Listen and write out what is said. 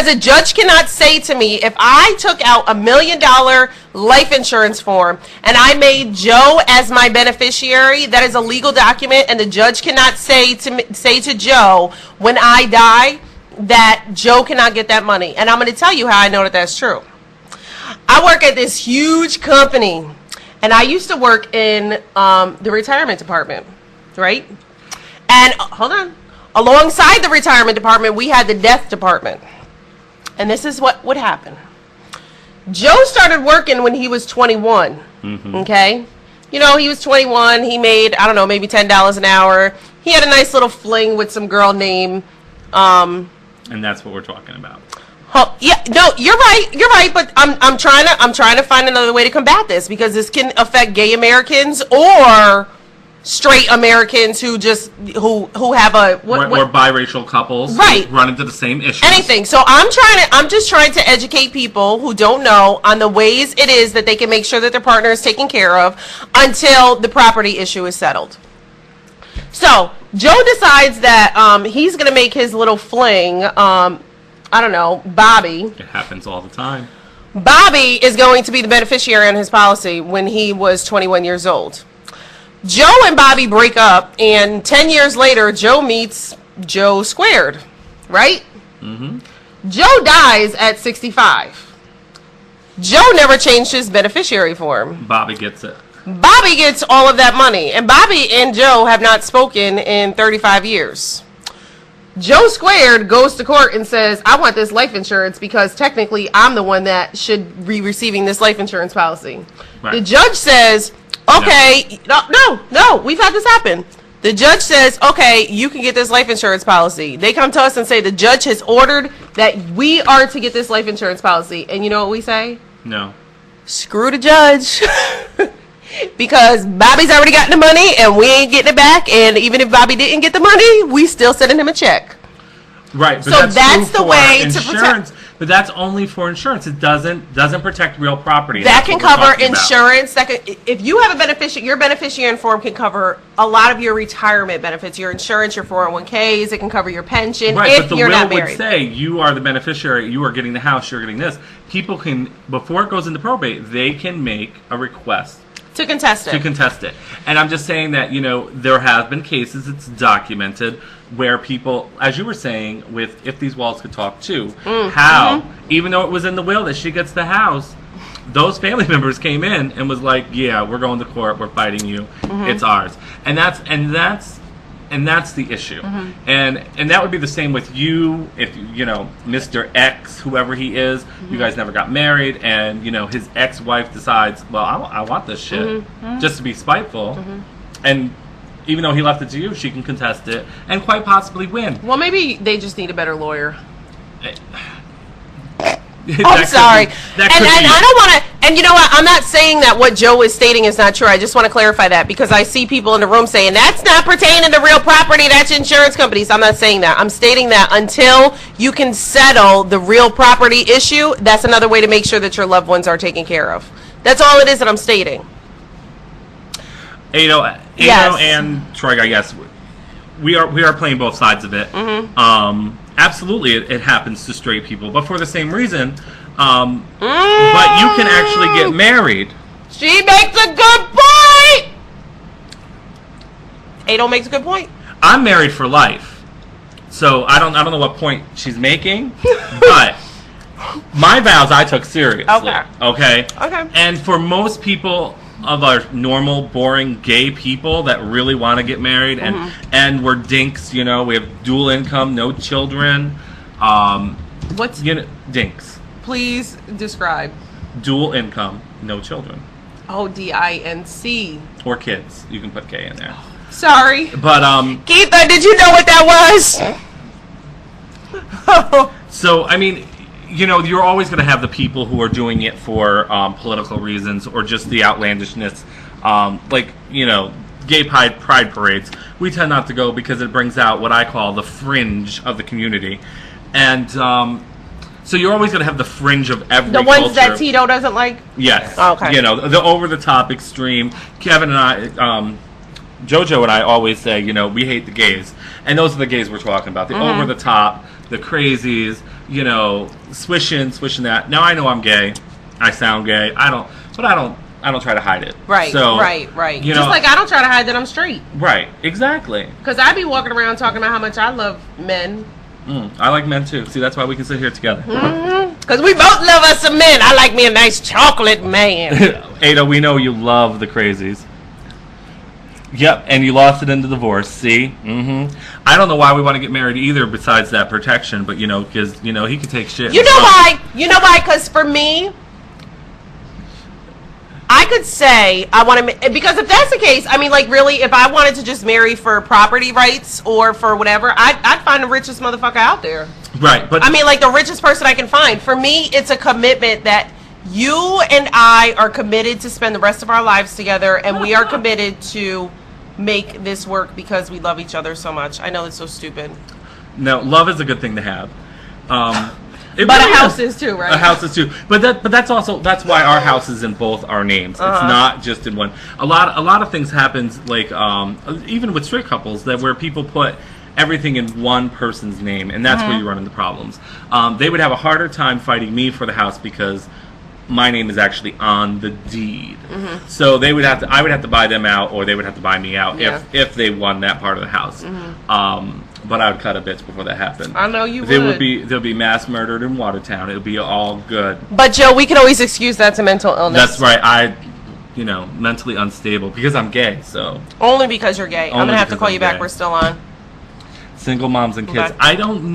Because a judge cannot say to me, if I took out $1 million life insurance form and I made Joe as my beneficiary, that is a legal document, and the judge cannot say to Joe when I die that Joe cannot get that money. And I'm going to tell you how I know that that's true. I work at this huge company, and I used to work in the retirement department, right? And hold on. Alongside the retirement department, we had the death department. And this is what would happen. Joe started working when he was 21, okay? You know, he was 21. He made, I don't know, maybe $10 an hour. He had a nice little fling with some girl named... and that's what we're talking about. Yeah, no, you're right, but I'm trying to find another way to combat this, because this can affect gay Americans or straight Americans who have a or biracial couples, right, who run into the same issues. Anything. So I'm just trying to educate people who don't know on the ways it is that they can make sure that their partner is taken care of until the property issue is settled. So Joe decides that he's going to make his little fling. I don't know, Bobby. It happens all the time. Bobby is going to be the beneficiary on his policy when he was 21 years old. Joe and Bobby break up, and 10 years later, Joe meets Joe squared, right? Joe dies at 65. Joe never changed his beneficiary form. Bobby gets it. Bobby gets all of that money, and Bobby and Joe have not spoken in 35 years. Joe squared goes to court and says, I want this life insurance because technically I'm the one that should be receiving this life insurance policy. Right. The judge says, okay, no, we've had this happen. The judge says, okay, you can get this life insurance policy. They come to us and say the judge has ordered that we are to get this life insurance policy. And you know what we say? No. Screw the judge. Because Bobby's already gotten the money and we ain't getting it back, and even if Bobby didn't get the money, we still sending him a check. Right, but so that's the way to protect. But that's only for insurance. It doesn't protect real property. That can cover insurance. That can, if you have a beneficiary, your beneficiary form can cover a lot of your retirement benefits, your insurance, your 401ks. It can cover your pension. Right, if but the you're will not married. would say you are the beneficiary. You are getting the house. You're getting this. People can, before it goes into probate, they can make a request to contest it. And I'm just saying that, you know, there have been cases, it's documented, where people, as you were saying, with If These Walls Could Talk Too, even though it was in the will that she gets the house, those family members came in and was like, yeah, we're going to court, we're fighting you, it's ours. And that's the issue. And that would be the same with you if, you know, Mr. X, whoever he is, you guys never got married, and, you know, his ex-wife decides, well, I want this shit, just to be spiteful. And even though he left it to you, she can contest it and quite possibly win. Well, maybe they just need a better lawyer. I'm sorry. And I don't want to, and you know what, I'm not saying that what Joe is stating is not true. I just want to clarify that, because I see people in the room saying, that's not pertaining to real property, that's insurance companies. I'm not saying that. I'm stating that until you can settle the real property issue, that's another way to make sure that your loved ones are taken care of. That's all it is that I'm stating. Ado and Troy, I guess, we are playing both sides of it. Absolutely, it happens to straight people, but for the same reason. But you can actually get married. She makes a good point. Ado makes a good point. I'm married for life, so I don't know what point she's making, but my vows I took seriously. Okay. And for most people of our normal, boring, gay people that really want to get married, and we're dinks, you know, we have dual income, no children. What's dinks? Please describe. Dual income, no children. Oh, DINC. Or kids. You can put K in there. Sorry. But Keitha, did you know what that was? So I mean, you know, you're always going to have the people who are doing it for political reasons or just the outlandishness. Like, you know, gay pride parades. We tend not to go because it brings out what I call the fringe of the community. And so you're always going to have the fringe of every culture. The ones that Tito doesn't like? Yes. Oh, okay. You know, the over-the-top extreme. Kevin and I, JoJo and I always say, you know, we hate the gays. And those are the gays we're talking about. The over-the-top, the crazies, you know, swishing that. Now I know I'm gay. I sound gay. I don't try to hide it. Right. So, right. You Just know, like I don't try to hide that I'm straight. Right. Exactly. Because I be walking around talking about how much I love men. I like men too. See, that's why we can sit here together. Because we both love us some men. I like me a nice chocolate man. Ada, we know you love the crazies. Yep, and you lost it in the divorce. See, I don't know why we want to get married either, besides that protection. But you know, because you know he could take shit. You know why? You know why? Because for me, I could say I want to, because if that's the case, I mean, like, really, if I wanted to just marry for property rights or for whatever, I'd find the richest motherfucker out there. Right, but I mean, like, the richest person I can find. For me, it's a commitment that you and I are committed to spend the rest of our lives together, and we are committed to make this work because we love each other so much. I know it's so stupid. no, love is a good thing to have. It But really a house is too, right? A house is too, but that's why our house is in both our names. It's not just in one. A lot of things happens, like even with straight couples, that where people put everything in one person's name, and that's where you run into problems. They would have a harder time fighting me for the house because my name is actually on the deed. So I would have to buy them out, or they would have to buy me out if they won that part of the house. But I would cut a bitch before that happened. I know you would. They'll be mass murdered in Watertown. It'll be all good. But Joe, we can always excuse that to mental illness. That's right. Mentally unstable because I'm gay. So only because you're gay. I'm Only gonna have to because call I'm you back. gay. We're still on. single moms and kids. Okay. I don't know.